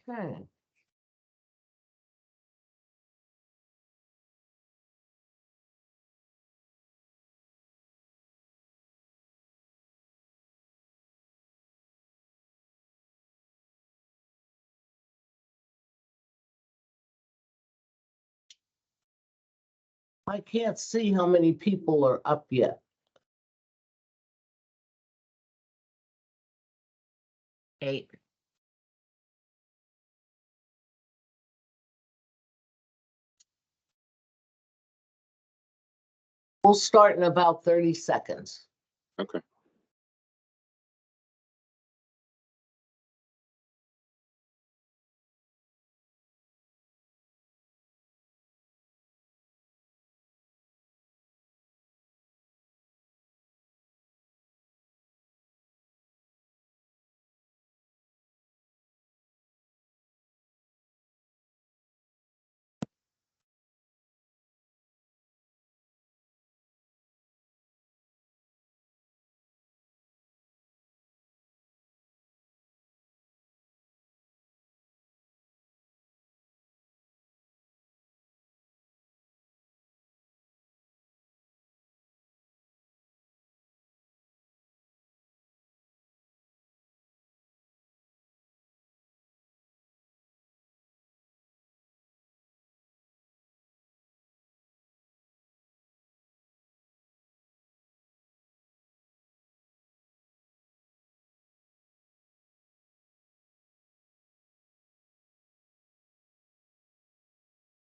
Okay. I can't see how many people are up yet. Eight. We'll start in about 30 seconds. Okay.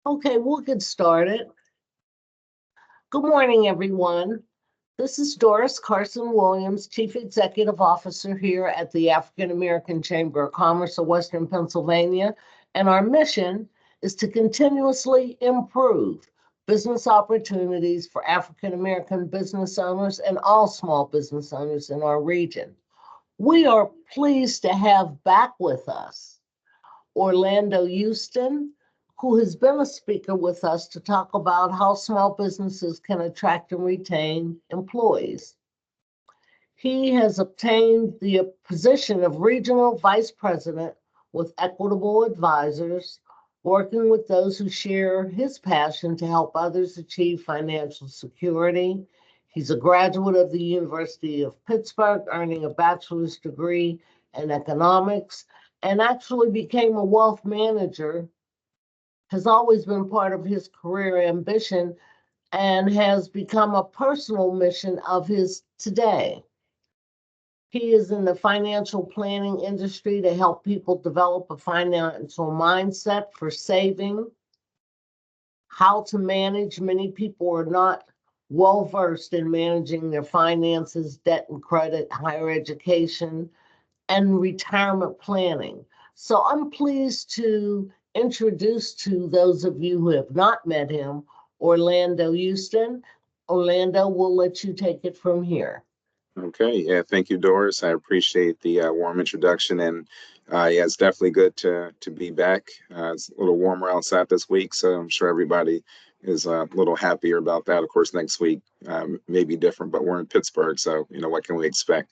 Okay, we'll get started. Good morning, everyone. This is Doris Carson Williams, Chief Executive Officer here at the African American Chamber of Commerce of Western Pennsylvania, and our mission is to continuously improve business opportunities for African American business owners and all small business owners in our region. We are pleased to have back with us Orlando Houston, who has been a speaker with us to talk about how small businesses can attract and retain employees. He has obtained the position of Regional Vice President with Equitable Advisors, working with those who share his passion to help others achieve financial security. He's a graduate of the University of Pittsburgh, earning a bachelor's degree in economics, and actually became a wealth manager, has always been part of his career ambition, and has become a personal mission of his today. He is in the financial planning industry to help people develop a financial mindset for saving, how to manage. Many people are not well versed in managing their finances, debt and credit, higher education, and retirement planning. So I'm pleased to introduce to those of you who have not met him, Orlando Houston. Orlando, we'll let you take it from here. Okay. Yeah. Thank you, Doris. I appreciate the warm introduction, and yeah, it's definitely good to be back. It's a little warmer outside this week, so I'm sure everybody is a little happier about that. Of course, next week may be different, but we're in Pittsburgh, so what can we expect?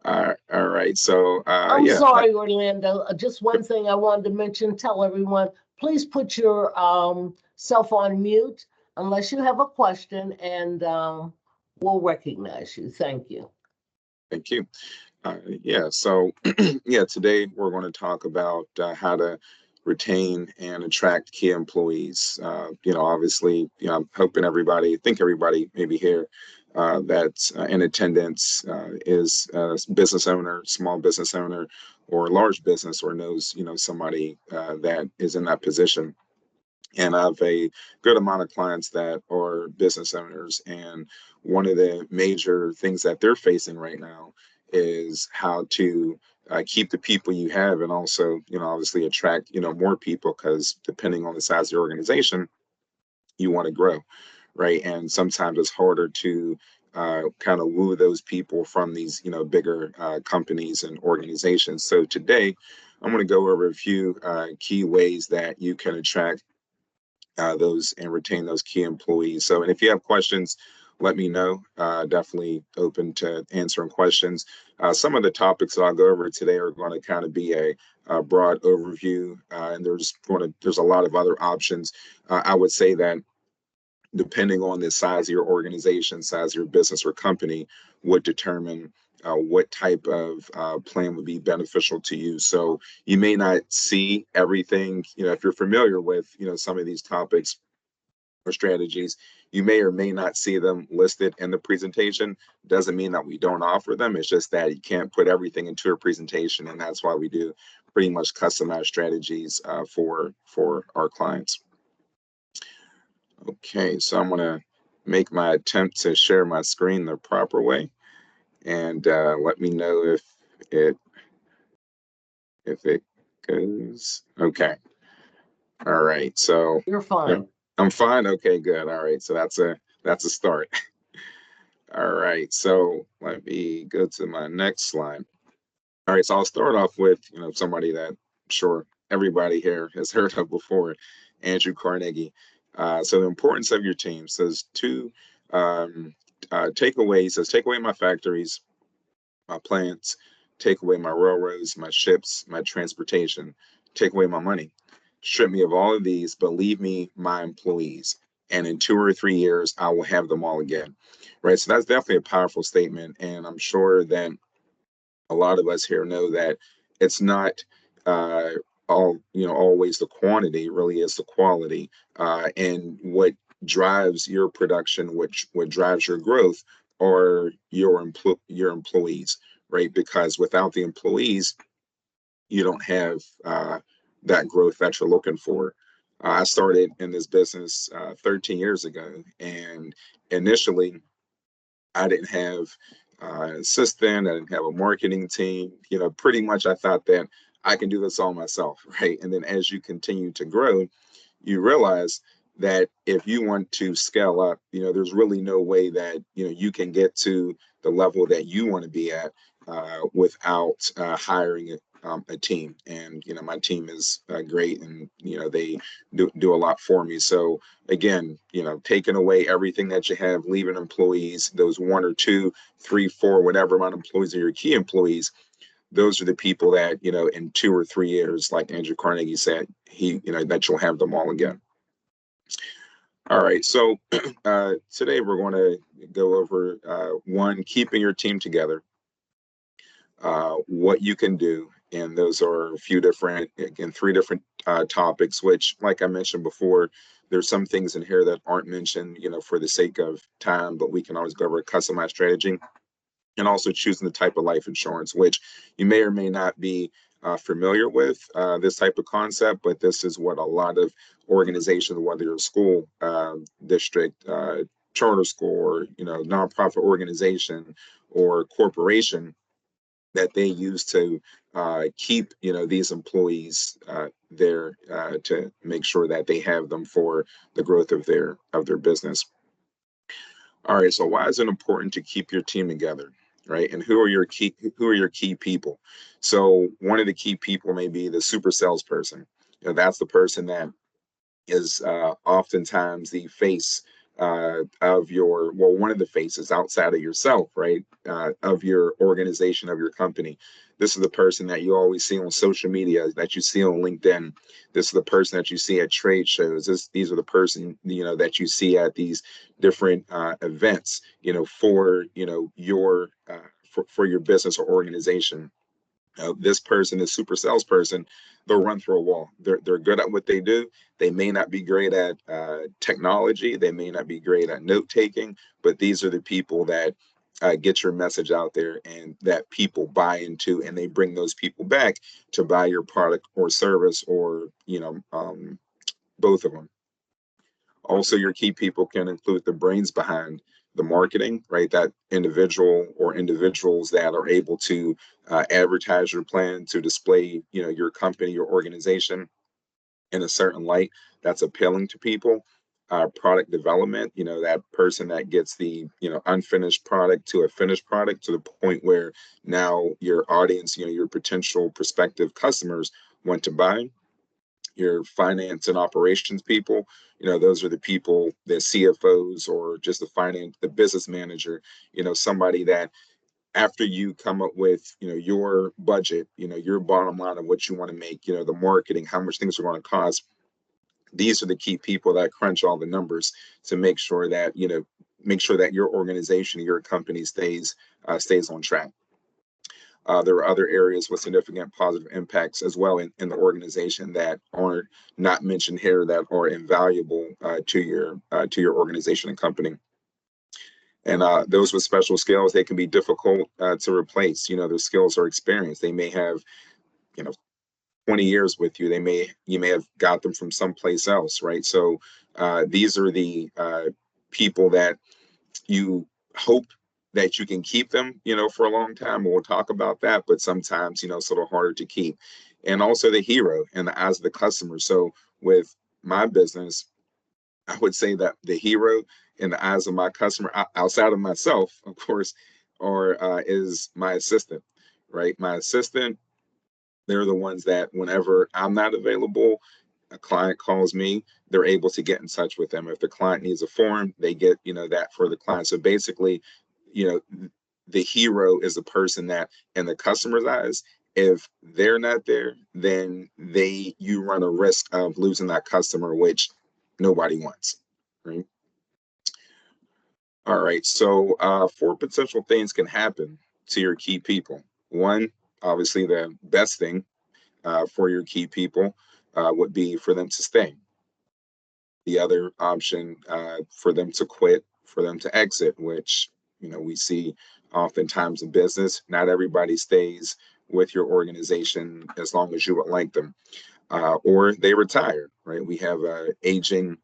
All right. So I'm yeah. sorry, Orlando. Just one thing I wanted to mention, tell everyone, please put your self on mute unless you have a question, and we'll recognize you. Thank you. Thank you. Yeah. So yeah, today we're going to talk about how to retain and attract key employees. Obviously, I'm hoping everybody, think everybody maybe here that's in attendance is a business owner, small business owner, or large business, or knows, somebody that is in that position. And I have a good amount of clients that are business owners. And one of the major things that they're facing right now is how to keep the people you have, and also, obviously attract, more people, because depending on the size of the organization, you want to grow, right? And sometimes it's harder to kind of woo those people from these, bigger companies and organizations. So today, I'm going to go over a few key ways that you can attract those and retain those key employees. So, and if you have questions, let me know. Definitely open to answering questions. Some of the topics that I'll go over today are going to kind of be broad overview, and there's a lot of other options. I would say that depending on the size of your organization, size of your business or company, would determine what type of plan would be beneficial to you. So you may not see everything, if you're familiar with, some of these topics or strategies, you may or may not see them listed in the presentation. Doesn't mean that we don't offer them. It's just that you can't put everything into a presentation, and that's why we do pretty much customized strategies for our clients. Okay, so I'm gonna make my attempt to share my screen the proper way, and let me know it goes. Okay. All right. So You're fine. I'm fine. Okay, good. All right. So that's a start. All right. So let me go to my next slide. All right. So I'll start off with somebody that I'm sure everybody here has heard of before, Andrew Carnegie. So the importance of your team says two takeaways. Says take away my factories, my plants, take away my railroads, my ships, my transportation, take away my money. Strip me of all of these, but leave me my employees. And in 2 or 3 years, I will have them all again. Right. So that's definitely a powerful statement. And I'm sure that a lot of us here know that it's not uh, always the quantity, really is the quality. And what drives your production, which what drives your growth, are your employees, right? Because without the employees, you don't have that growth that you're looking for. I started in this business 13 years ago, and initially I didn't have an assistant. I didn't have a marketing team. Pretty much I thought that I can do this all myself, right? And then as you continue to grow, you realize that if you want to scale up, there's really no way that, you can get to the level that you want to be at without hiring a team. And, my team is great, and, they do a lot for me. So again, taking away everything that you have, leaving employees, those 1 or 2, 3, 4, whatever amount of employees are your key employees. Those are the people that, in 2 or 3 years, like Andrew Carnegie said, that you'll have them all again. All right, so today we're going to go over one, keeping your team together, what you can do, and those are a few different, again, 3 different topics, which, like I mentioned before, there's some things in here that aren't mentioned, for the sake of time, but we can always go over a customized strategy, and also choosing the type of life insurance, which you may or may not be familiar with this type of concept, but this is what a lot of organizations, whether you're a school district, charter school, or nonprofit organization or corporation, that they use to keep these employees there to make sure that they have them for the growth of their business. All right, so why is it important to keep your team together, right? And who are your key people? So one of the key people may be the super salesperson. That's the person that is oftentimes the face of one of the faces outside of yourself, right? Of your organization, of your company. This is the person that you always see on social media, that you see on LinkedIn. This is the person that you see at trade shows. These are the person, that you see at these different events, for, for your business or organization. This person is super salesperson. They'll run through a wall. They're good at what they do. They may not be great at technology. They may not be great at note taking, but these are the people that get your message out there, and that people buy into, and they bring those people back to buy your product or service, or both of them. Also, your key people can include the brains behind the marketing, right? That individual or individuals that are able to advertise your plan, to display, your company, your organization in a certain light that's appealing to people. Product development, that person that gets the, unfinished product to a finished product, to the point where now your audience, your potential prospective customers want to buy. Your finance and operations people, those are the people, the CFOs, or just the business manager, somebody that after you come up with, your budget, your bottom line of what you want to make, the marketing, how much things are going to cost, these are the key people that crunch all the numbers to make sure that, your organization, your company stays on track. There are other areas with significant positive impacts as well in the organization that are not mentioned here that are invaluable to your organization and company. And those with special skills, they can be difficult to replace. Their skills are experience. They may have, you know, 20 years with you. You may have got them from someplace else, right? So these are the people that you hope that you can keep them, for a long time. And we'll talk about that, but sometimes, it's a little harder to keep. And also the hero in the eyes of the customer. So with my business, I would say that the hero in the eyes of my customer, outside of myself, of course, or is my assistant, right? My assistant, they're the ones that whenever I'm not available, a client calls me, they're able to get in touch with them. If the client needs a form, they get, that for the client. So basically, you know, the hero is the person that in the customer's eyes, if they're not there, then you run a risk of losing that customer, which nobody wants, right? All right. So four potential things can happen to your key people. One, obviously the best thing for your key people would be for them to stay. The other option for them to quit, for them to exit, which we see oftentimes in business. Not everybody stays with your organization as long as you would like them, or they retire. Right? We have a aging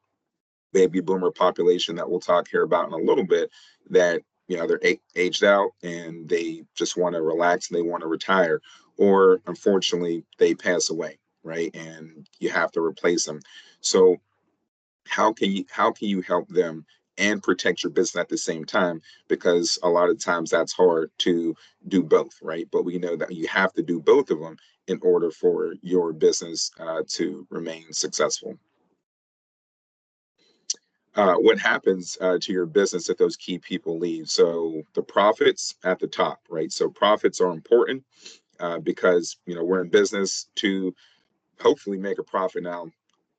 baby boomer population that we'll talk here about in a little bit. That they're aged out and they just want to relax and they want to retire, or unfortunately they pass away. Right, and you have to replace them. So how can you help them and protect your business at the same time, because a lot of times that's hard to do both, right? But we know that you have to do both of them in order for your business to remain successful. What happens to your business if those key people leave? So the profits at the top, right? So profits are important because we're in business to hopefully make a profit. Now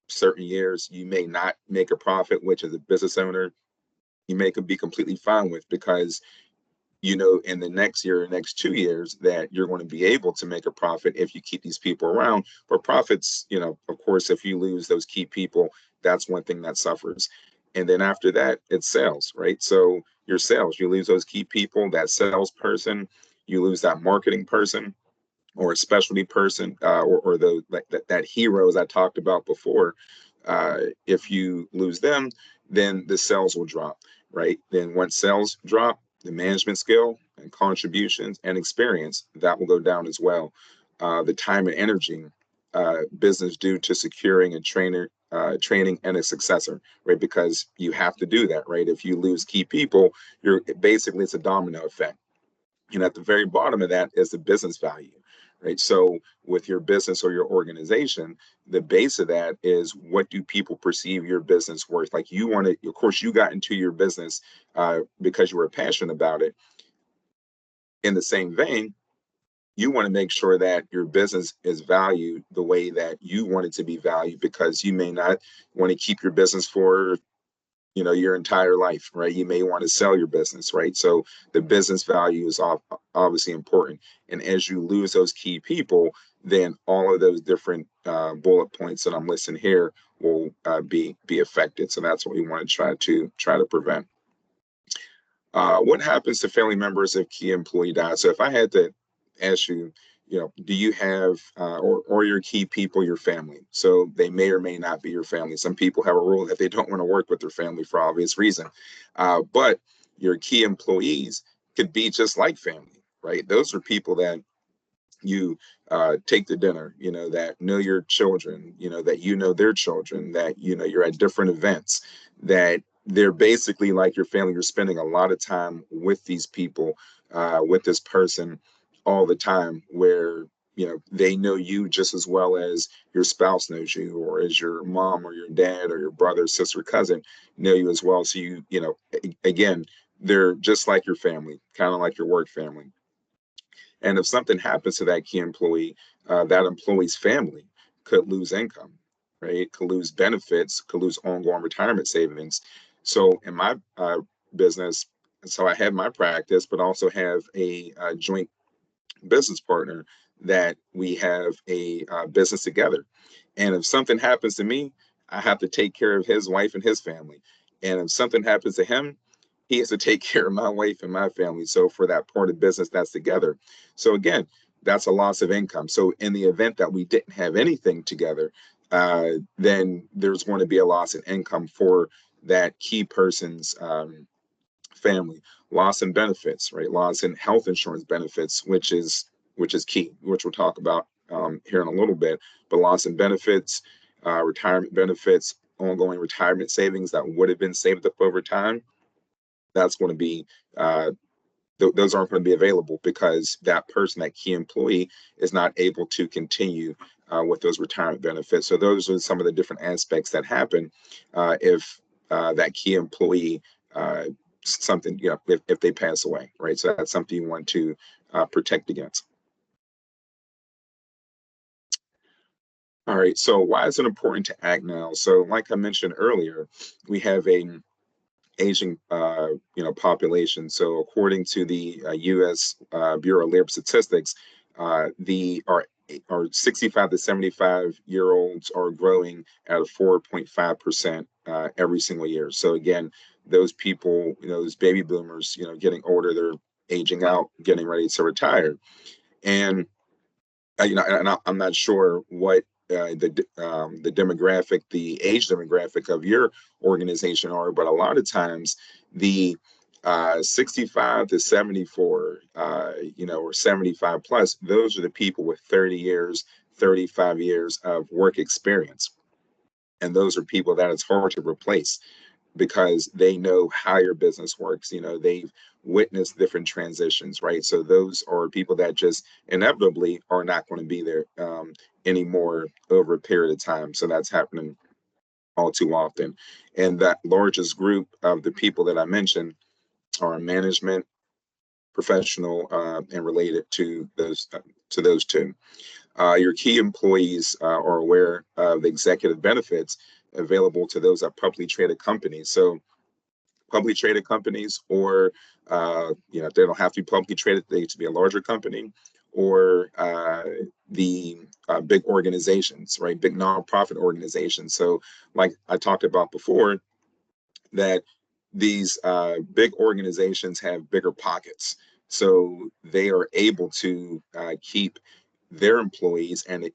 certain years you may not make a profit, which as a business owner you may be completely fine with, because in the next year or next 2 years that you're going to be able to make a profit if you keep these people around. But profits, of course, if you lose those key people, that's one thing that suffers. And then after that, it's sales, right? So your sales, you lose those key people, that salesperson, you lose that marketing person or a specialty person, or the that heroes I talked about before. If you lose them, then the sales will drop, right? Then once sales drop, the management skill and contributions and experience that will go down as well. The time and energy business due to securing a trainer. Training and a successor, right? Because you have to do that, right? If you lose key people, it's a domino effect. And at the very bottom of that is the business value, right? So with your business or your organization, the base of that is, what do people perceive your business worth? Like, you want to, of course, you got into your business because you were passionate about it. In the same vein, you want to make sure that your business is valued the way that you want it to be valued, because you may not want to keep your business for your entire life, right? You may want to sell your business, right? So the business value is obviously important. And as you lose those key people, then all of those different bullet points that I'm listing here will be affected. So that's what we want to try to prevent. What happens to family members if key employee dies? So if I had to ask you, do you have or your key people, your family? So they may or may not be your family. Some people have a rule that they don't want to work with their family for obvious reason. But your key employees could be just like family, right? Those are people that you take to dinner, that know your children, that their children, that you're at different events, that they're basically like your family. You're spending a lot of time with these people, with this person all the time, where they know you just as well as your spouse knows you, or as your mom or your dad or your brother, sister, cousin know you as well. So again, they're just like your family, kind of like your work family. And if something happens to that key employee, that employee's family could lose income, right? Could lose benefits, could lose ongoing retirement savings. So in my business, so I have my practice, but also have a joint business partner that we have a business together. And if something happens to me, I have to take care of his wife and his family. And if something happens to him, he has to take care of my wife and my family. So for that part of business that's together. So again, that's a loss of income. So in the event that we didn't have anything together, then there's going to be a loss in income for that key person's family. Loss in benefits, right? Loss in health insurance benefits, which is key, which we'll talk about here in a little bit. But loss in benefits, retirement benefits, ongoing retirement savings that would have been saved up over time, that's going to be those aren't going to be available because that person, that key employee, is not able to continue with those retirement benefits. So those are some of the different aspects that happen if that key employee something, if they pass away, right? So that's something you want to protect against. All right, so why is it important to act now? So like I mentioned earlier, we have a aging population. So according to the U.S. Bureau of Labor Statistics, the our 65 to 75 year olds are growing at a 4.5% every single year. So again, those people, those baby boomers, getting older, they're aging out, getting ready to retire. And I'm not sure what the demographic, the age demographic of your organization are, but a lot of times the 65 to 74, or 75 plus, those are the people with 30 years, 35 years of work experience. And those are people that it's hard to replace because they know how your business works. They've witnessed different transitions, right? So those are people that just inevitably are not going to be there anymore over a period of time. So that's happening all too often. And that largest group of the people that I mentioned are management, professional, and related to those two. Your key employees are aware of the executive benefits available to those at publicly traded companies. So publicly traded companies, or if they don't have to be publicly traded, they need to be a larger company, or the big organizations, right? Big nonprofit organizations. So like I talked about before, that these big organizations have bigger pockets. So they are able to keep their employees and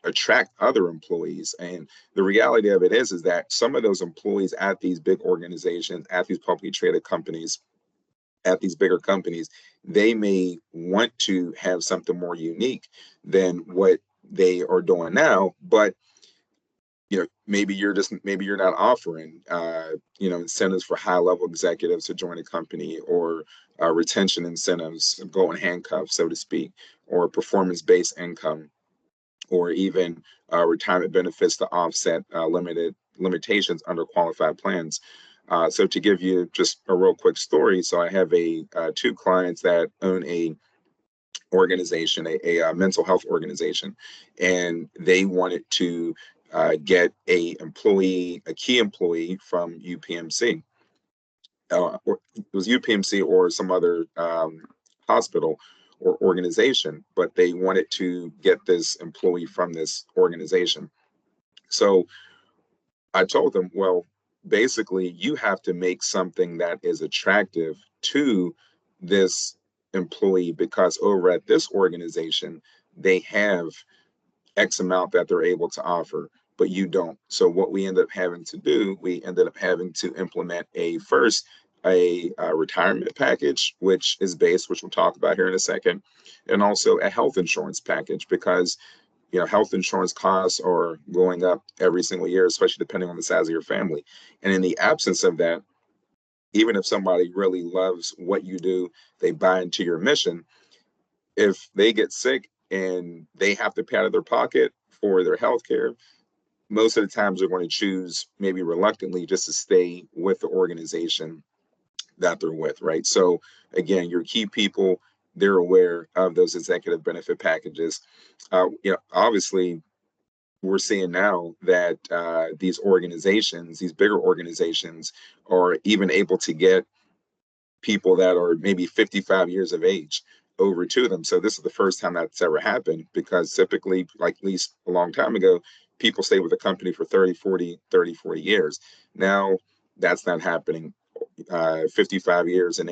attract other employees. And the reality of it is that some of those employees at these big organizations, at these publicly traded companies, at these bigger companies, they may want to have something more unique than what they are doing now, but maybe you're not offering incentives for high level executives to join a company, or retention incentives, golden handcuffs, so to speak, or performance based income, or even retirement benefits to offset limitations under qualified plans. So to give you just a real quick story, so I have two clients that own a organization, a mental health organization, and they wanted to get a key employee from UPMC. Or it was UPMC or some other hospital or organization, but they wanted to get this employee from this organization. So I told them, well, basically, you have to make something that is attractive to this employee, because over at this organization, they have X amount that they're able to offer, but you don't. So what we ended up having to do, we ended up having to implement a retirement package, which we'll talk about here in a second, and also a health insurance package, because health insurance costs are going up every single year, especially depending on the size of your family. And in the absence of that, even if somebody really loves what you do, they buy into your mission, if they get sick and they have to pay out of their pocket for their health care, most of the times they're going to choose, maybe reluctantly, just to stay with the organization that they're with, right? So again, your key people they're aware of those executive benefit packages. Obviously, we're seeing now that these organizations, these bigger organizations, are even able to get people that are maybe 55 years of age over to them. So this is the first time that's ever happened, because typically, like at least a long time ago, people stay with the company for 30, 40 years. Now that's not happening. 55 years and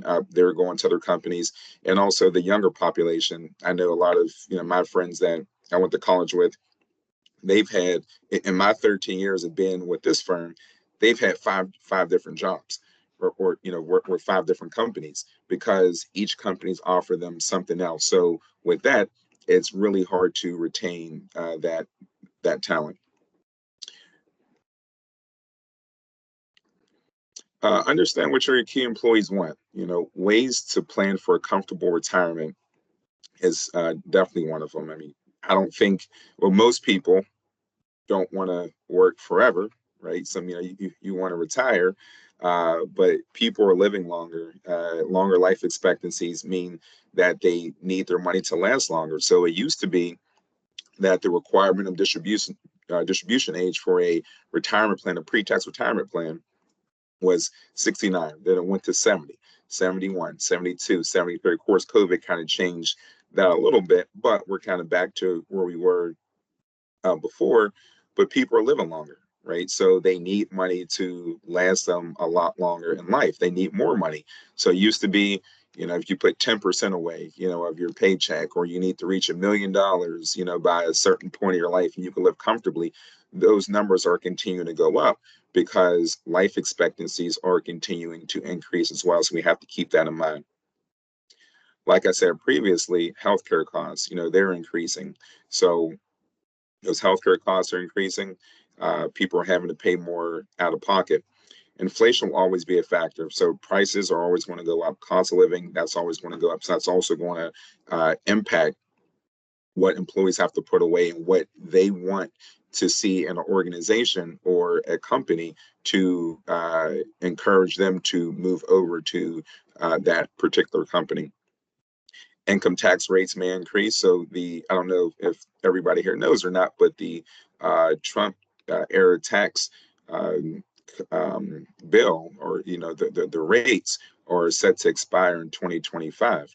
up, they're going to other companies. And also the younger population. I know a lot of my friends that I went to college with, they've had, in my 13 years of being with this firm, they've had five different jobs, or work with five different companies, because each company's offer them something else. So with that, it's really hard to retain that talent. Understand what your key employees want. Ways to plan for a comfortable retirement is definitely one of them. I mean, I don't think, well, most people don't want to work forever, right? Some, you want to retire, but people are living longer. Longer life expectancies mean that they need their money to last longer. So it used to be that the requirement of distribution age for a retirement plan, a pre-tax retirement plan, was 69. Then it went to 70, 71, 72, 73. Of course, COVID kind of changed that a little bit, but we're kind of back to where we were before. But people are living longer, right? So they need money to last them a lot longer in life. They need more money. So it used to be, if you put 10% away, of your paycheck, or you need to reach $1 million, by a certain point of your life, and you can live comfortably, those numbers are continuing to go up because life expectancies are continuing to increase as well. So we have to keep that in mind. Like I said previously, healthcare costs, they're increasing. So those healthcare costs are increasing. People are having to pay more out of pocket. Inflation will always be a factor. So prices are always going to go up. Cost of living, that's always going to go up. So that's also going to impact what employees have to put away and what they want to see in an organization or a company to encourage them to move over to that particular company. Income tax rates may increase. So I don't know if everybody here knows or not, but the Trump era tax bill, or the rates are set to expire in 2025.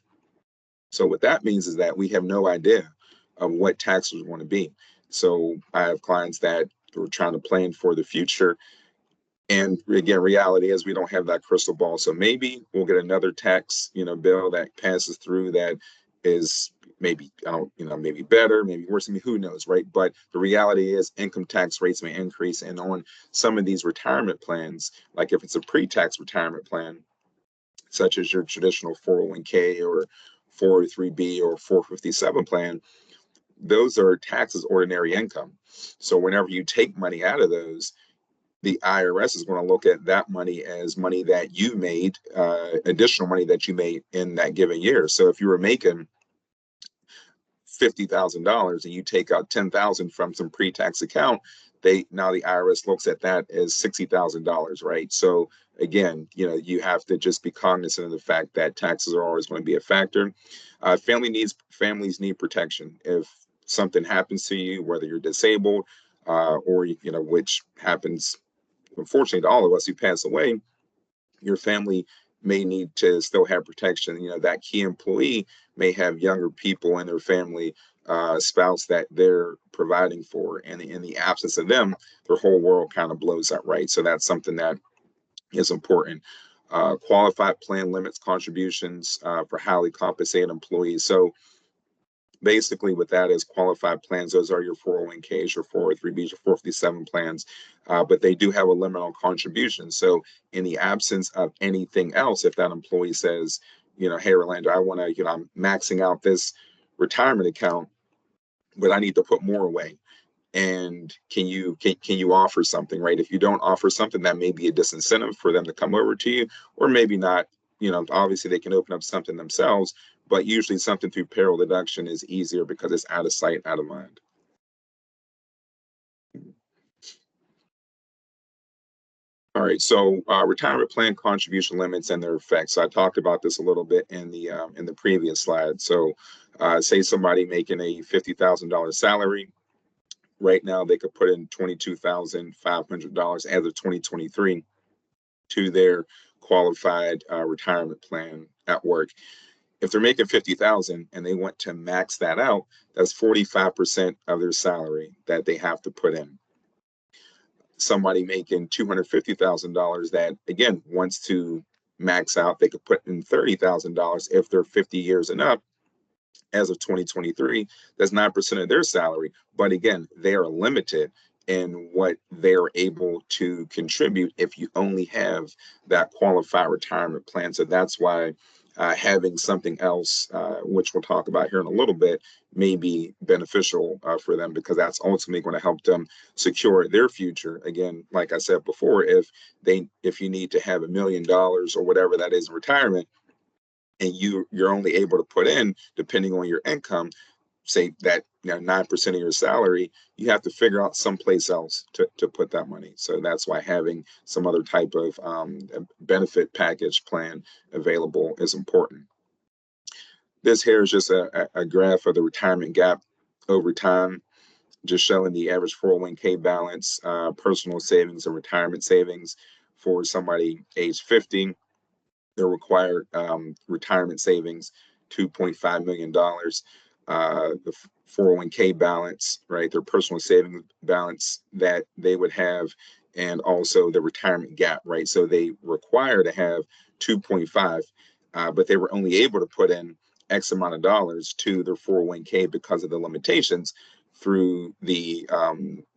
So what that means is that we have no idea of what taxes are going to be. So I have clients that are trying to plan for the future. And again, reality is we don't have that crystal ball. So maybe we'll get another tax, bill that passes through that is maybe, maybe better, maybe worse. I mean, who knows, right? But the reality is income tax rates may increase. And on some of these retirement plans, like if it's a pre-tax retirement plan, such as your traditional 401k or 403b or 457 plan, those are taxed as ordinary income. So whenever you take money out of those, the IRS is going to look at that money as money that you made, additional money that you made in that given year. So if you were making $50,000 and you take out 10,000 from some pre-tax account, now the IRS looks at that as $60,000, right? So again, you have to just be cognizant of the fact that taxes are always going to be a factor. Families need protection. If something happens to you, whether you're disabled, or which happens unfortunately to all of us who pass away, your family may need to still have protection. That key employee may have younger people in their family, spouse that they're providing for, and in the absence of them, their whole world kind of blows up, right? So that's something that is important. Qualified plan limits contributions for highly compensated employees. So basically what that is, qualified plans, those are your 401ks, your 403bs, your 457 plans, but they do have a limit on contributions. So in the absence of anything else, if that employee says, hey, Orlando, I want to, I'm maxing out this retirement account, but I need to put more away. And can you offer something, right? If you don't offer something, that may be a disincentive for them to come over to you, or maybe not. Obviously they can open up something themselves, but usually something through payroll deduction is easier because it's out of sight, out of mind. All right, so retirement plan contribution limits and their effects. So I talked about this a little bit in the previous slide. So say somebody making a $50,000 salary. Right now, they could put in $22,500 as of 2023 to their qualified retirement plan at work. If they're making 50,000 and they want to max that out, that's 45% of their salary that they have to put in. Somebody making $250,000 that again wants to max out, they could put in $30,000 if they're 50 years and up. As of 2023, that's 9% of their salary. But again, they are limited in what they're able to contribute if you only have that qualified retirement plan. So that's why having something else, which we'll talk about here in a little bit, may be beneficial for them, because that's ultimately going to help them secure their future. Again, like I said before, if you need to have $1 million or whatever that is in retirement, and you're only able to put in, depending on your income, say that 9% of your salary, you have to figure out someplace else to put that money. So that's why having some other type of benefit package plan available is important. This here is just a graph of the retirement gap over time, just showing the average 401k balance, personal savings and retirement savings for somebody age 50. Their required retirement savings, $2.5 million. The 401k balance, right? Their personal savings balance that they would have, and also the retirement gap, right? So they require to have 2.5, but they were only able to put in X amount of dollars to their 401k because of the limitations through the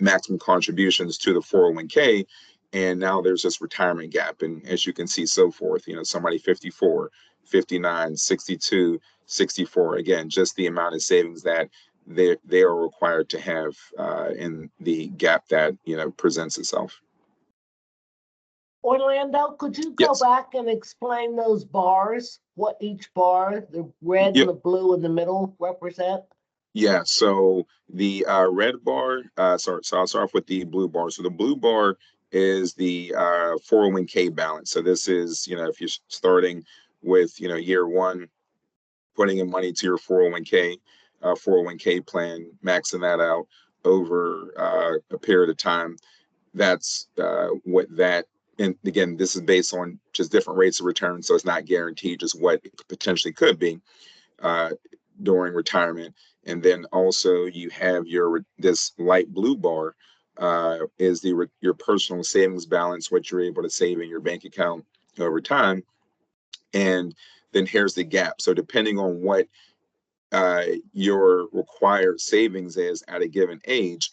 maximum contributions to the 401k. And now there's this retirement gap. And as you can see, so forth, somebody 54, 59, 62, 64, again, just the amount of savings that they are required to have in the gap that, presents itself. Orlando, could you go Yes. back and explain those bars, what each bar, the red Yep. and the blue in the middle represent? Yeah, so the red bar, so I'll start off with the blue bar. So the blue bar is the 401k balance. So this is, if you're starting with, year one, putting in money to your 401k plan, maxing that out over a period of time. That's what that, and again, this is based on just different rates of return. So it's not guaranteed, just what it potentially could be during retirement. And then also you have this light blue bar is your personal savings balance, what you're able to save in your bank account over time. And then here's the gap. So depending on what your required savings is at a given age,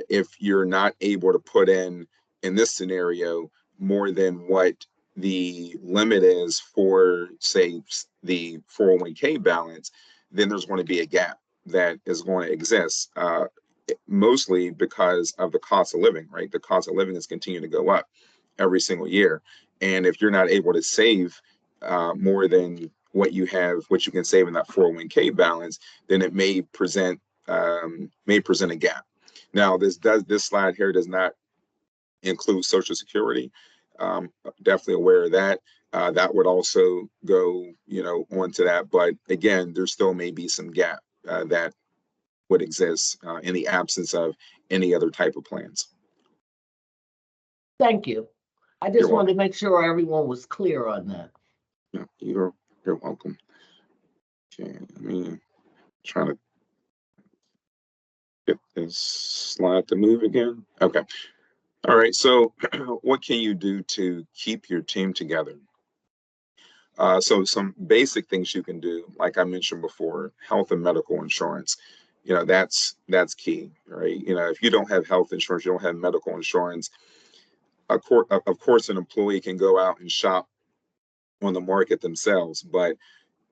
if you're not able to put in this scenario, more than what the limit is for, say, the 401k balance, then there's going to be a gap that is going to exist, mostly because of the cost of living, right? The cost of living is continuing to go up every single year. And if you're not able to save more than what you can save in that 401k balance, then it may present a gap. Now, this slide here does not include Social Security. Definitely aware of that. That would also go, onto that. But again, there still may be some gap that would exist in the absence of any other type of plans. Thank you. I just wanted to make sure everyone was clear on that. Yeah, you're welcome. Okay, let me try to get this slide to move again. Okay. All right. So what can you do to keep your team together? So some basic things you can do, like I mentioned before, health and medical insurance. That's key, right? If you don't have health insurance, you don't have medical insurance. Of course, an employee can go out and shop on the market themselves, but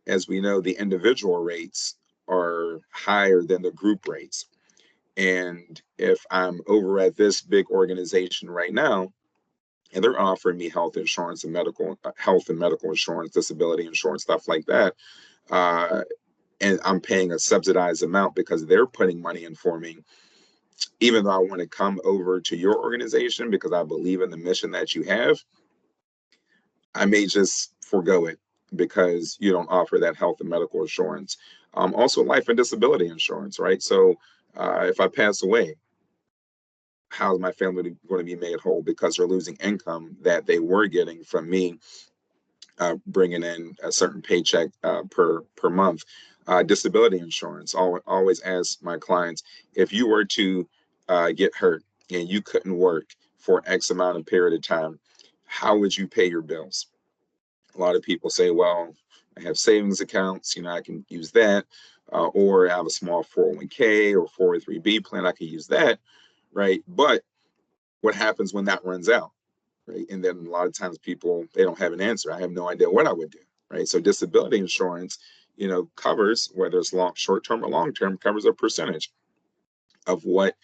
as we know, the individual rates are higher than the group rates. And if I'm over at this big organization right now, and they're offering me health insurance and medical insurance, disability insurance, stuff like that, and I'm paying a subsidized amount because they're putting money in for me, even though I want to come over to your organization because I believe in the mission that you have, I may just forego it because you don't offer that health and medical insurance. Also, life and disability insurance, right? So if I pass away, how's my family going to be made whole because they're losing income that they were getting from me bringing in a certain paycheck per month? Disability insurance. Always ask my clients, if you were to get hurt and you couldn't work for X amount of period of time, how would you pay your bills? A lot of people say, well, I have savings accounts, I can use that, or I have a small 401k or 403b plan, I can use that, right? But what happens when that runs out, right? And then a lot of times people, they don't have an answer. I have no idea what I would do, right? So disability insurance, covers, whether it's short term or long term, covers a percentage of what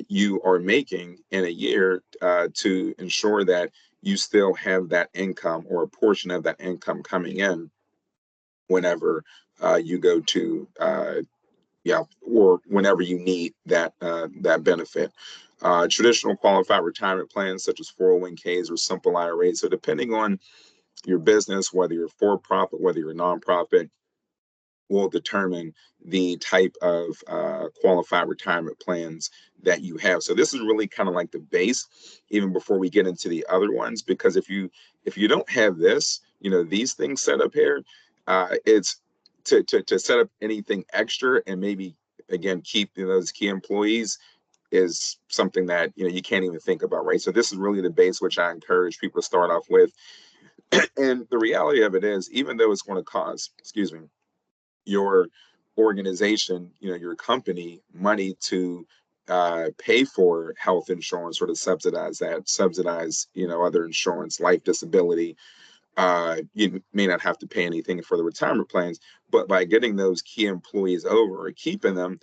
you are making in a year to ensure that you still have that income or a portion of that income coming in whenever you go to or whenever you need that benefit. Traditional qualified retirement plans such as 401ks or simple IRAs. So depending on your business, whether you're for profit, whether you're nonprofit, will determine the type of qualified retirement plans that you have. So this is really kind of like the base, even before we get into the other ones, because if you don't have this, these things set up here, it's to set up anything extra and maybe again keep those key employees is something that you can't even think about, right? So this is really the base which I encourage people to start off with. And the reality of it is, even though it's going to cost, your organization, your company money to pay for health insurance or to subsidize, other insurance, life, disability. You may not have to pay anything for the retirement plans, but by getting those key employees over or keeping them,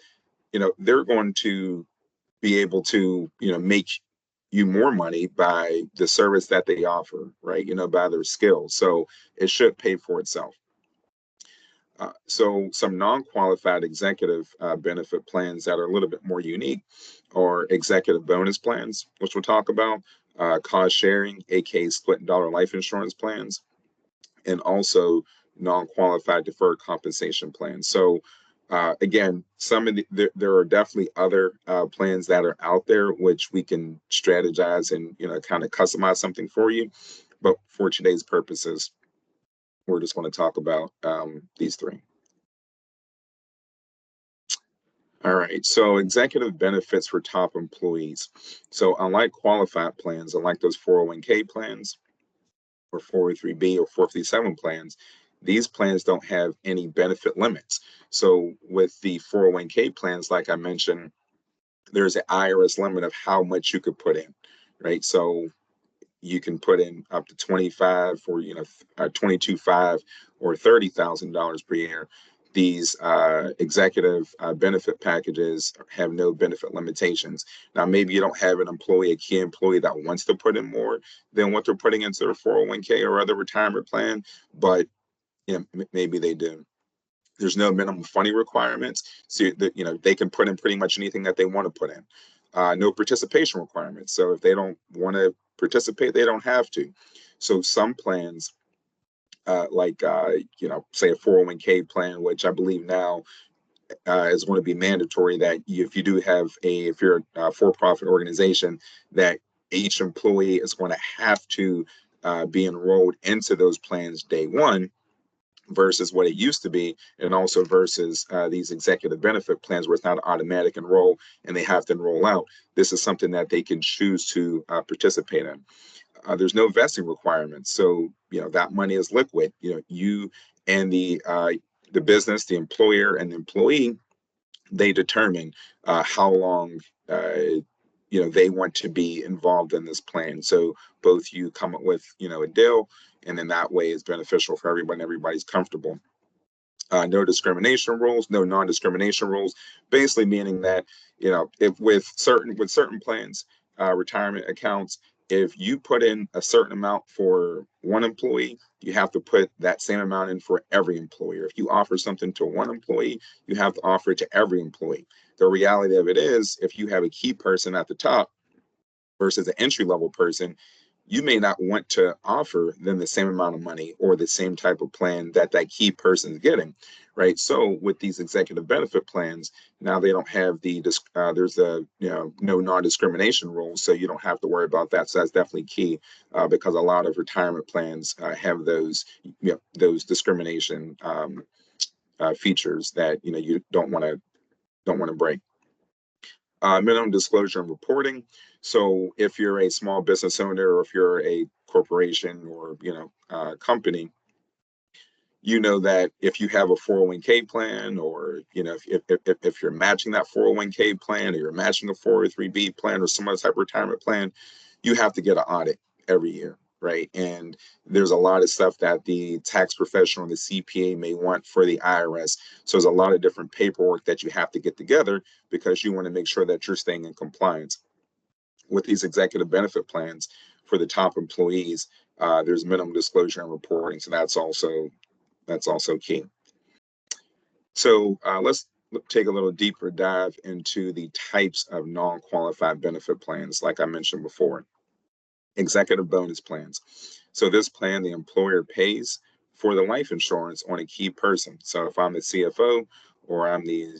they're going to be able to, make you more money by the service that they offer, right? By their skills. So it should pay for itself. So some non-qualified executive benefit plans that are a little bit more unique are executive bonus plans, which we'll talk about, cost sharing, aka split dollar life insurance plans, and also non-qualified deferred compensation plans. So again, there are definitely other plans that are out there which we can strategize and kind of customize something for you. But for today's purposes, we're just going to talk about these three. All right, so executive benefits for top employees. So unlike qualified plans, unlike those 401k plans or 403b or 457 plans, these plans don't have any benefit limits. So with the 401k plans, like I mentioned, there's an IRS limit of how much you could put in, right? So you can put in up to 25 or 22.5 or $30,000 per year. These executive benefit packages have no benefit limitations. Now, maybe you don't have an employee, a key employee that wants to put in more than what they're putting into their 401k or other retirement plan, but maybe they do. There's no minimum funding requirements, so that they can put in pretty much anything that they want to put in. No participation requirements. So if they don't want to participate, they don't have to. So some plans, say a 401k plan, which I believe now is going to be mandatory that if you're a for-profit organization, that each employee is going to have to be enrolled into those plans day one, versus what it used to be, and also versus these executive benefit plans where it's not automatic enroll and they have to enroll out. This is something that they can choose to participate in. There's no vesting requirements, so that money is liquid. You and the business, the employer, and the employee, they determine how long they want to be involved in this plan. So both you come up with a deal, and then that way it's beneficial for everyone. Everybody's comfortable. No discrimination rules, no non-discrimination rules, basically meaning that if with certain plans, retirement accounts, if you put in a certain amount for one employee, you have to put that same amount in for every employer. If you offer something to one employee, you have to offer it to every employee. the reality of it is, if you have a key person at the top versus an entry-level person, you may not want to offer them the same amount of money or the same type of plan that that key person is getting, right? So with these executive benefit plans, now they don't have the there's a no non-discrimination rule, so you don't have to worry about that. So that's definitely key, because a lot of retirement plans have those those discrimination features that you don't want to break. Minimum disclosure and reporting. So if you're a small business owner, or if you're a corporation, or company, you know that if you have a 401k plan, or if you're matching that 401k plan, or you're matching a 403b plan, or some other type of retirement plan, you have to get an audit every year, right? And there's a lot of stuff that the tax professional and the CPA may want for the IRS. So there's a lot of different paperwork that you have to get together, because you want to make sure that you're staying in compliance with these executive benefit plans. For the top employees, there's minimum disclosure and reporting, so that's also key. So let's take a little deeper dive into the types of non-qualified benefit plans. Like I mentioned before, executive bonus plans. So this plan, the employer pays for the life insurance on a key person. So if I'm the CFO, or I'm the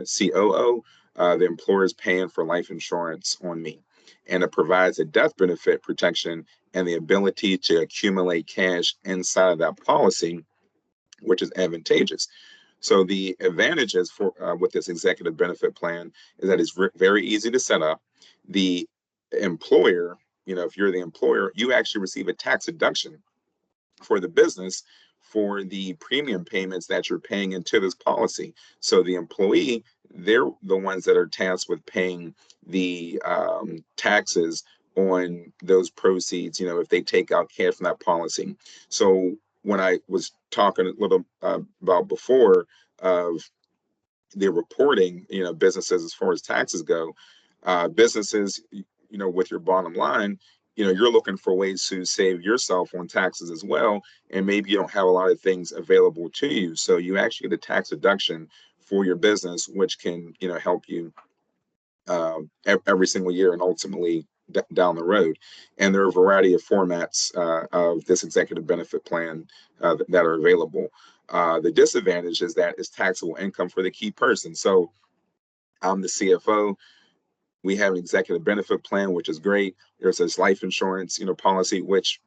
COO, the employer is paying for life insurance on me, and it provides a death benefit protection and the ability to accumulate cash inside of that policy, which is advantageous. So the advantages for with this executive benefit plan is that it's very easy to set up. The employer, if you're the employer, you actually receive a tax deduction for the business for the premium payments that you're paying into this policy. So the employee, they're the ones that are tasked with paying the taxes on those proceeds, if they take out cash from that policy. So when I was talking a little about before of the reporting, businesses as far as taxes go, businesses, with your bottom line, you're looking for ways to save yourself on taxes as well. And maybe you don't have a lot of things available to you. So you actually get a tax deduction for your business, which can, help you every single year and ultimately down the road. And there are a variety of formats of this executive benefit plan that are available. The disadvantage is that it's taxable income for the key person. So I'm the CFO. We have an executive benefit plan, which is great. There's this life insurance, policy, which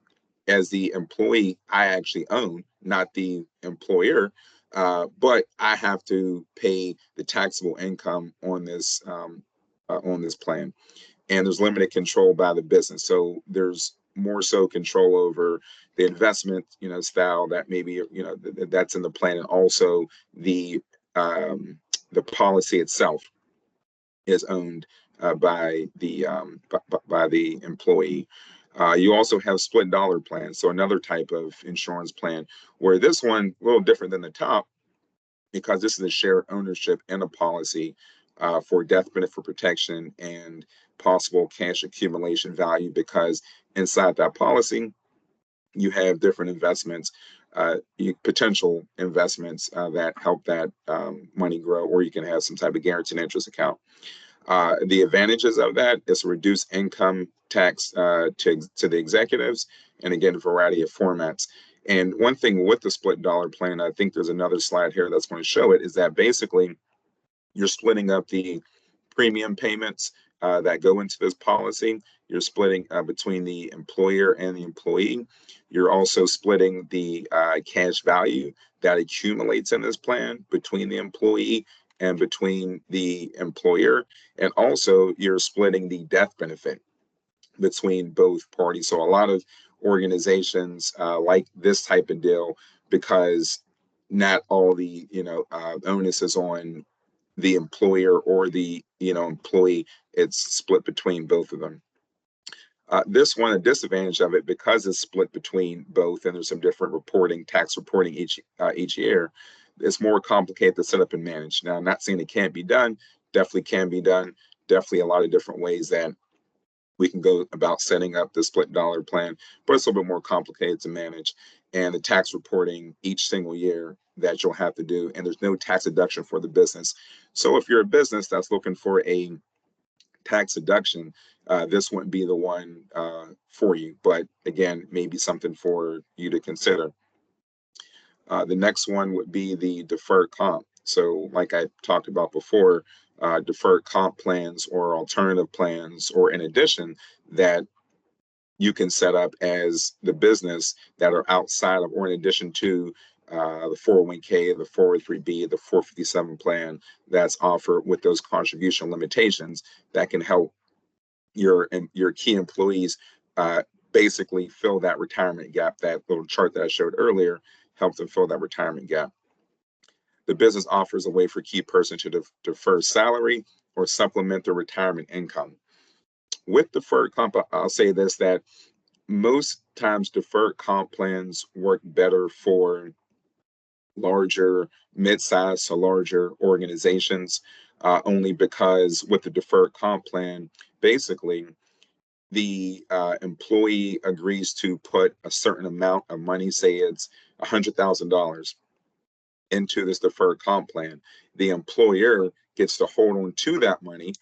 as the employee, I actually own, not the employer. But I have to pay the taxable income on this plan, and there's limited control by the business. So there's more so control over the investment, style that maybe that's in the plan, and also the policy itself is owned by the employee. You also have split dollar plans, so another type of insurance plan, where this one a little different than the top, because this is a shared ownership in a policy for death benefit protection and possible cash accumulation value, because inside that policy, you have different investments, potential investments that help that money grow, or you can have some type of guaranteed interest account. The advantages of that is reduced income tax to the executives, and again, a variety of formats. And one thing with the split dollar plan, I think there's another slide here that's going to show it, is that basically you're splitting up the premium payments that go into this policy. You're splitting between the employer and the employee. You're also splitting the cash value that accumulates in this plan between the employee and between the employer. And also you're splitting the death benefit between both parties. So a lot of organizations like this type of deal, because not all the onus is on the employer or the employee. It's split between both of them. This one, a disadvantage of it, because it's split between both, and there's some different tax reporting each year, it's more complicated to set up and manage. Now, I'm not saying it can't be done. Definitely can be done. Definitely a lot of different ways that we can go about setting up the split dollar plan, but it's a little bit more complicated to manage. And the tax reporting each single year that you'll have to do, and there's no tax deduction for the business. So if you're a business that's looking for a tax deduction, this wouldn't be the one for you. But again, maybe something for you to consider. The next one would be the deferred comp. So like I talked about before, deferred comp plans or alternative plans, or in addition, that you can set up as the business that are outside of, or in addition to, the 401k, the 403b, the 457 plan that's offered with those contribution limitations that can help your key employees basically fill that retirement gap. That little chart that I showed earlier helped them fill that retirement gap. The business offers a way for key person to defer salary or supplement their retirement income. With deferred comp, I'll say this, that most times deferred comp plans work better for larger, mid-sized to larger organizations, only because with the deferred comp plan, basically the employee agrees to put a certain amount of money, say it's $100,000, into this deferred comp plan. The employer gets to hold on to that money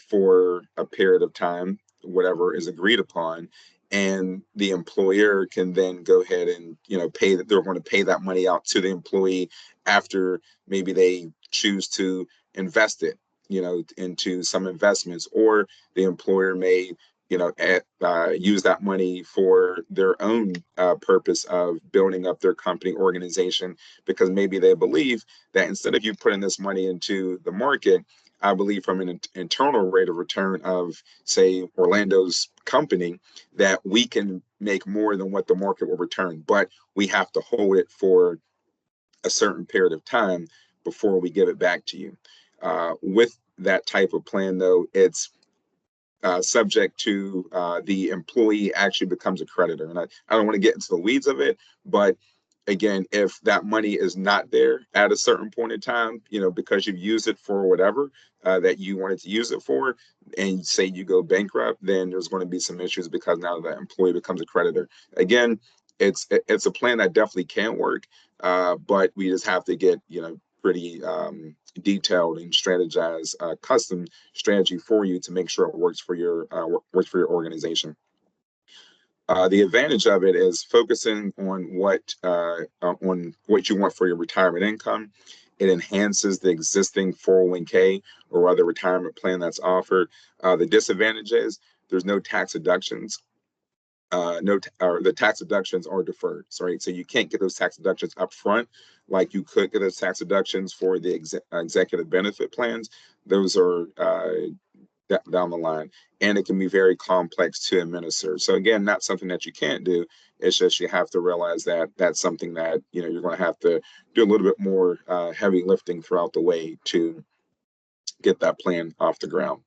for a period of time, whatever is agreed upon, and the employer can then go ahead and pay that. They're going to pay that money out to the employee after maybe they choose to invest it, into some investments, or the employer may use that money for their own purpose of building up their company organization, because maybe they believe that instead of you putting this money into the market, I believe from an internal rate of return of, say, Orlando's company, that we can make more than what the market will return, but we have to hold it for a certain period of time before we give it back to you. With that type of plan, though, it's subject to the employee actually becomes a creditor. And I don't want to get into the weeds of it, but again, if that money is not there at a certain point in time, because you've used it for whatever that you wanted to use it for, and say you go bankrupt, then there's going to be some issues, because now the employee becomes a creditor. Again, it's a plan that definitely can work, but we just have to get pretty detailed and strategize a custom strategy for you to make sure it works for your organization. The advantage of it is focusing on what you want for your retirement income. It enhances the existing 401k or other retirement plan that's offered. The disadvantage is there's no tax deductions. The tax deductions are deferred. Sorry, so you can't get those tax deductions up front like you could get those tax deductions for the executive benefit plans. Those are down the line, and it can be very complex to administer. So again, not something that you can't do. It's just you have to realize that that's something that you're going to have to do a little bit more heavy lifting throughout the way to get that plan off the ground.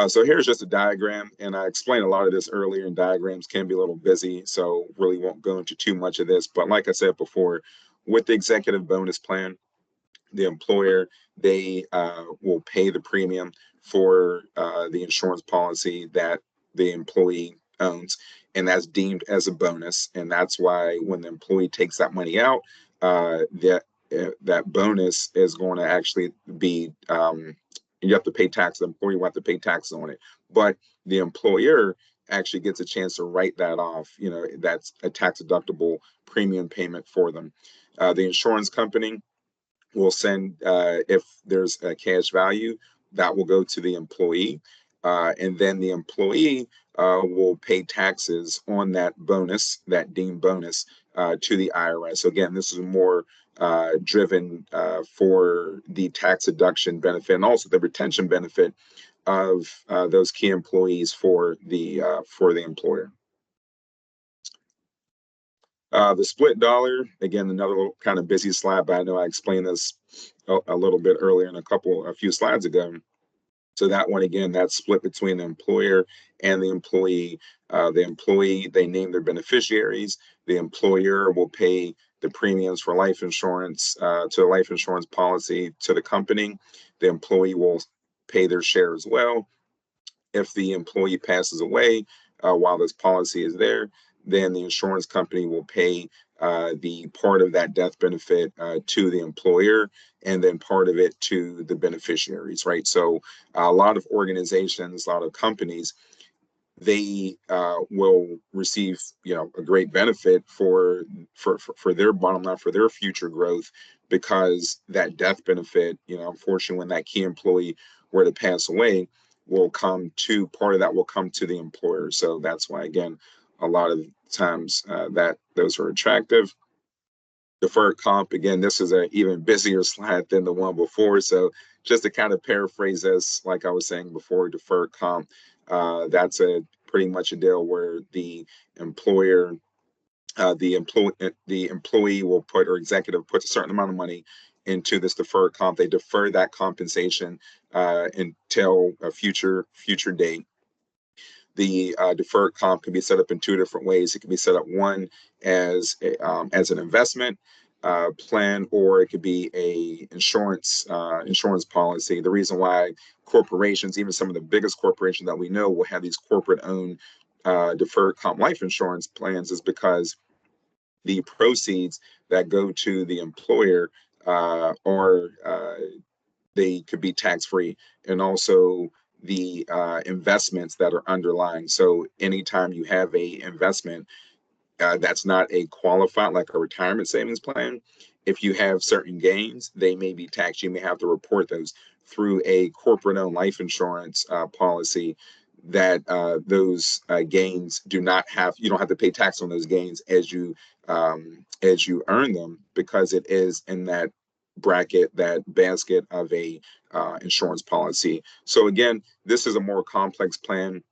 So here's just a diagram, and I explained a lot of this earlier, and diagrams can be a little busy, so really won't go into too much of this. But like I said before, with the executive bonus plan, the employer, they will pay the premium for the insurance policy that the employee owns, and that's deemed as a bonus. And that's why when the employee takes that money out, that bonus is going to actually be you have to pay tax. The employee will have to pay taxes on it, but the employer actually gets a chance to write that off. That's a tax deductible premium payment for them. The insurance company will send, if there's a cash value, that will go to the employee, and then the employee will pay taxes on that bonus, that deemed bonus, to the IRS. So again, this is more driven for the tax deduction benefit, and also the retention benefit of those key employees for the employer. The split dollar, again, another little kind of busy slide, but I know I explained this a little bit earlier in a few slides ago. So that one, again, that's split between the employer and the employee. The employee, they name their beneficiaries. The employer will pay the premiums for life insurance, to the life insurance policy to the company. The employee will pay their share as well. If the employee passes away while this policy is there, then the insurance company will pay the part of that death benefit to the employer, and then part of it to the beneficiaries, right? So a lot of organizations, a lot of companies, they will receive, a great benefit for their bottom line, for their future growth, because that death benefit, unfortunately, when that key employee were to pass away, part of that will come to the employer. So that's why, again, a lot of times that those are attractive. Deferred comp, again, this is an even busier slide than the one before. So just to kind of paraphrase this, like I was saying before, deferred comp, that's a pretty much a deal where the employer, the employee will put, or executive puts, a certain amount of money into this deferred comp. They defer that compensation until a future date. The deferred comp can be set up in two different ways. It can be set up, one, as an investment plan, or it could be a insurance policy. The reason why corporations, even some of the biggest corporations that we know, will have these corporate-owned deferred comp life insurance plans is because the proceeds that go to the employer are they could be tax-free, and also the investments that are underlying. So anytime you have a investment that's not a qualified, like a retirement savings plan, if you have certain gains, they may be taxed. You may have to report those through a corporate-owned life insurance policy. That those gains you don't have to pay tax on those gains as you earn them, because it is in that bracket, that basket of a insurance policy. So again, this is a more complex plan.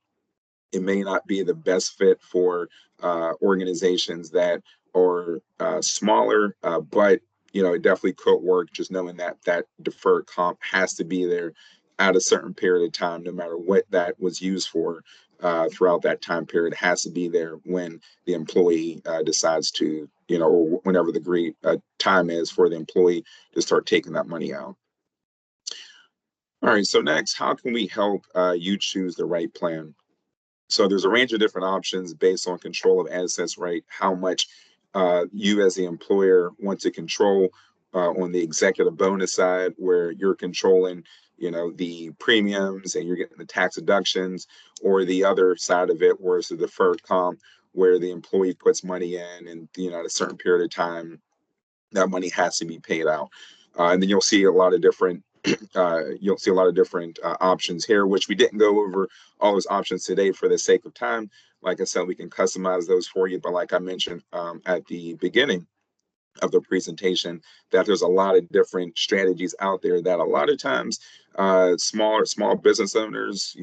It may not be the best fit for organizations that are smaller, but it definitely could work. Just knowing that that deferred comp has to be there at a certain period of time, no matter what that was used for throughout that time period, it has to be there when the employee decides to, or whenever the great time is for the employee to start taking that money out. All right, so next, how can we help you choose the right plan? So there's a range of different options based on control of assets, right? How much you as the employer want to control on the executive bonus side, where you're controlling, the premiums and you're getting the tax deductions, or the other side of it, where it's the deferred comp, where the employee puts money in, and at a certain period of time, that money has to be paid out. And then you'll see a lot of different options here, which we didn't go over all those options today for the sake of time. Like I said, we can customize those for you. But like I mentioned at the beginning of the presentation, that there's a lot of different strategies out there that a lot of times small business owners,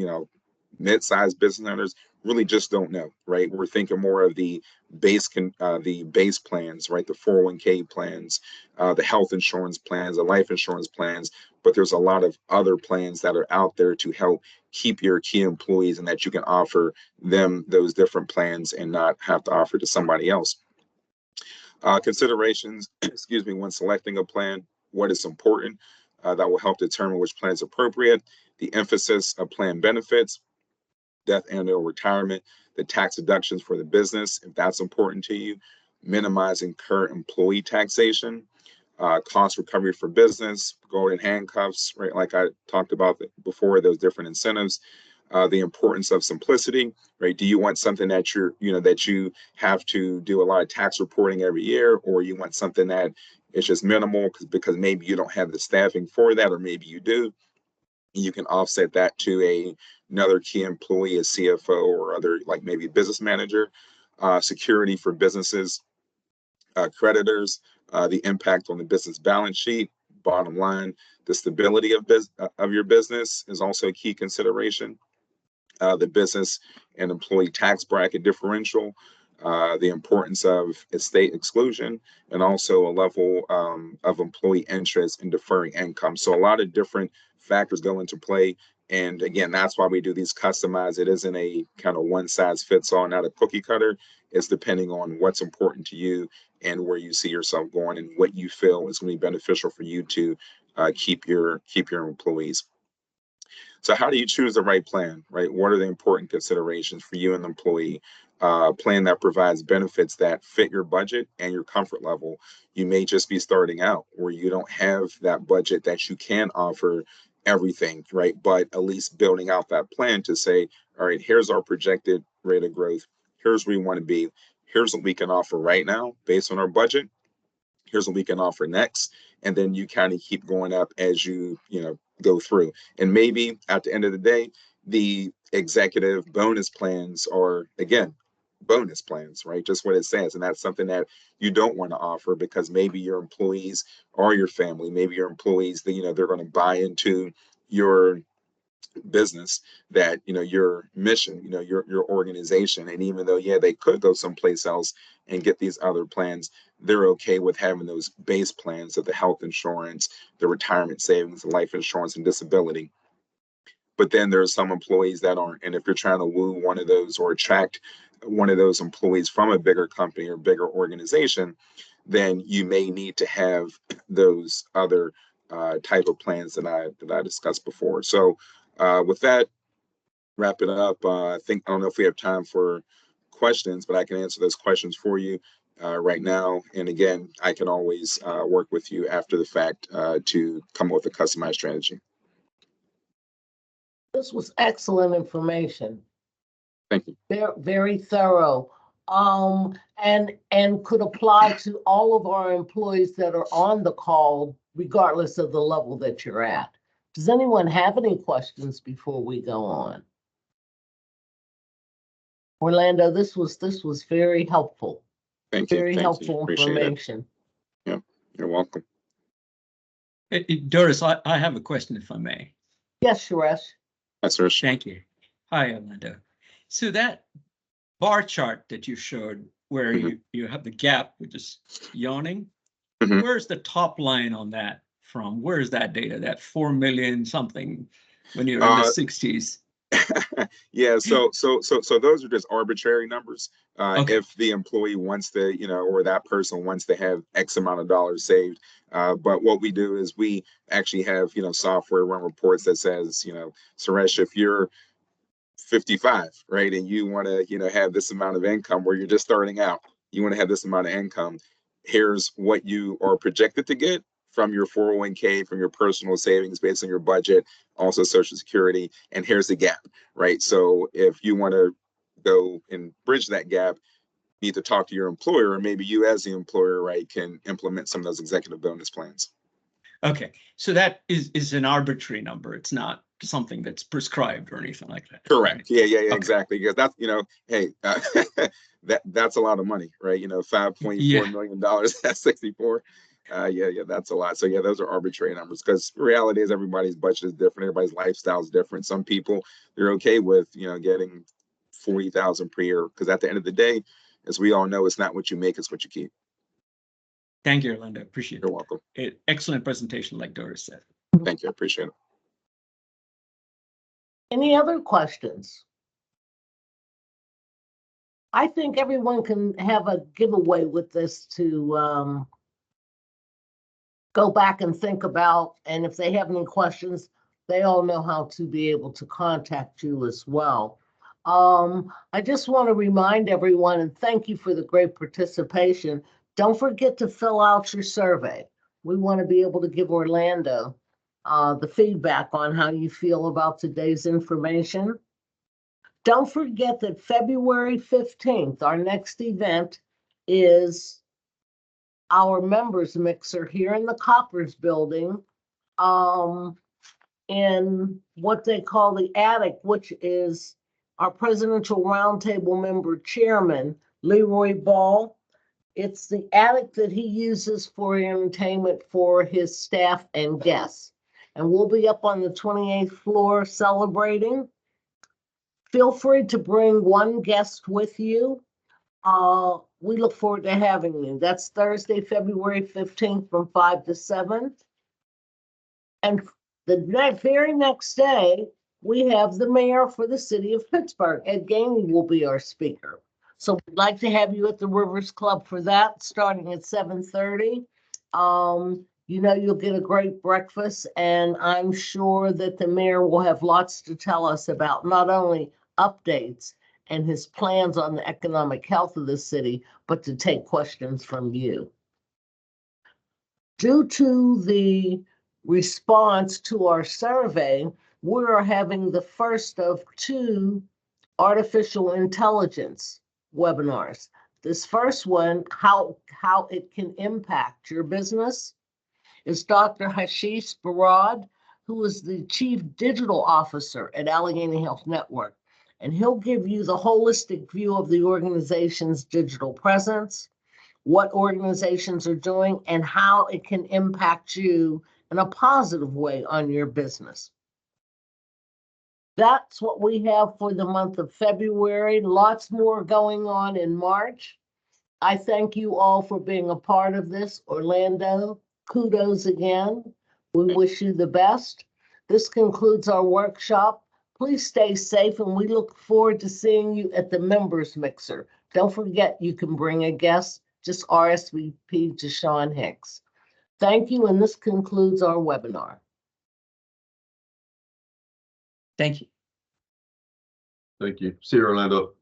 mid-sized business owners really just don't know, right? We're thinking more of the base plans, right? The 401k plans, the health insurance plans, the life insurance plans, but there's a lot of other plans that are out there to help keep your key employees, and that you can offer them those different plans and not have to offer to somebody else. Considerations, excuse me, when selecting a plan: what is important that will help determine which plan is appropriate, the emphasis of plan benefits, death and/or retirement, the tax deductions for the business, if that's important to you, minimizing current employee taxation, cost recovery for business, golden handcuffs, right? Like I talked about before, those different incentives, the importance of simplicity, right? Do you want something that that you have to do a lot of tax reporting every year, or you want something that is just minimal because maybe you don't have the staffing for that, or maybe you do? You can offset that to another key employee, a CFO, or other, like maybe business manager. Security for businesses, creditors, the impact on the business balance sheet, bottom line, the stability of your business is also a key consideration. The business and employee tax bracket differential, the importance of estate exclusion, and also a level of employee interest in deferring income. So a lot of different factors go into play. And again, that's why we do these customized. It isn't a kind of one size fits all, not a cookie cutter. It's depending on what's important to you and where you see yourself going, and what you feel is going to be beneficial for you to keep your employees. So how do you choose the right plan, right? What are the important considerations for you and the employee? Plan that provides benefits that fit your budget and your comfort level. You may just be starting out where you don't have that budget that you can offer everything, right? But at least building out that plan to say, all right, here's our projected rate of growth. Here's where we want to be. Here's what we can offer right now based on our budget. Here's what we can offer next. And then you kind of keep going up as you go through. And maybe at the end of the day, the executive bonus plans are, again, bonus plans, right? Just what it says. And that's something that you don't want to offer because maybe your employees or your family, maybe your employees, they're going to buy into your business, that your mission, your organization. And even though they could go someplace else and get these other plans, they're okay with having those base plans of the health insurance, the retirement savings, the life insurance, and disability. But then there's some employees that aren't. And if you're trying to woo one of those or attract one of those employees from a bigger company or bigger organization, then you may need to have those other type of plans that I discussed before. So with that, wrap it up. I don't know if we have time for questions, but I can answer those questions for you right now. And again, I can always work with you after the fact to come up with a customized strategy. This was excellent information. Thank you. Very, very thorough. And could apply to all of our employees that are on the call, regardless of the level that you're at. Does anyone have any questions before we go on? Orlando, this was very helpful. Thank you. Very Thank helpful you. Appreciate information. it. Yeah, you're welcome. Doris, I have a question, if I may. Yes, Suresh. Yes, sir. Thank you. Hi, Orlando. So that bar chart that you showed where you have the gap, which is yawning, where's the top line on that from? Where is that data, that 4 million something when you're in the 60s? Yeah, so those are just arbitrary numbers. Okay. If the employee wants to, or that person wants to have X amount of dollars saved. But what we do is we actually have, software run reports that says, Suresh, if you're 55, right, and you want to, have this amount of income where you're just starting out, you want to have this amount of income, here's what you are projected to get from your 401k, from your personal savings based on your budget, also Social Security, and here's the gap, right? So if you want to go and bridge that gap, you need to talk to your employer, or maybe you as the employer, right, can implement some of those executive bonus plans. Okay, so that is an arbitrary number. It's not something that's prescribed or anything like that. Correct. Right? Yeah, Okay. exactly. Because that's, hey, that's a lot of money, right? $5.4 million at 64. Yeah, that's a lot. So yeah, those are arbitrary numbers because reality is everybody's budget is different. Everybody's lifestyle is different. Some people, they're okay with, getting 40,000 per year because at the end of the day, as we all know, it's not what you make, it's what you keep. Thank you, Orlando. Appreciate it. You're welcome. Excellent presentation, like Doris said. Thank you. I appreciate it. Any other questions? I think everyone can have a giveaway with this to go back and think about, and if they have any questions, they all know how to be able to contact you as well. I just want to remind everyone, and thank you for the great participation. Don't forget to fill out your survey. We want to be able to give Orlando the feedback on how you feel about today's information. Don't forget that February 15th, our next event is our members mixer here in the Coppers building, in what they call the attic, which is our presidential roundtable member chairman, Leroy Ball. It's the attic that he uses for entertainment for his staff and guests. And we'll be up on the 28th floor celebrating. Feel free to bring one guest with you. We look forward to having you. That's Thursday, February 15th from 5 to 7. And the very next day, we have the mayor for the city of Pittsburgh. Ed Gainey will be our speaker. So we'd like to have you at the Rivers Club for that, starting at 7:30. You know, you'll get a great breakfast, and I'm sure that the mayor will have lots to tell us about not only updates and his plans on the economic health of the city, but to take questions from you. Due to the response to our survey, we're having the first of 2 artificial intelligence webinars. This first one, how it can impact your business, is Dr. Hashish Barad, who is the Chief Digital Officer at Allegheny Health Network. And he'll give you the holistic view of the organization's digital presence, what organizations are doing, and how it can impact you in a positive way on your business. That's what we have for the month of February. Lots more going on in March. I thank you all for being a part of this. Orlando, kudos again. We wish you the best. This concludes our workshop. Please stay safe, and we look forward to seeing you at the members mixer. Don't forget, you can bring a guest. Just RSVP to Sean Hicks. Thank you, and this concludes our webinar. Thank you. Thank you. See you, Orlando.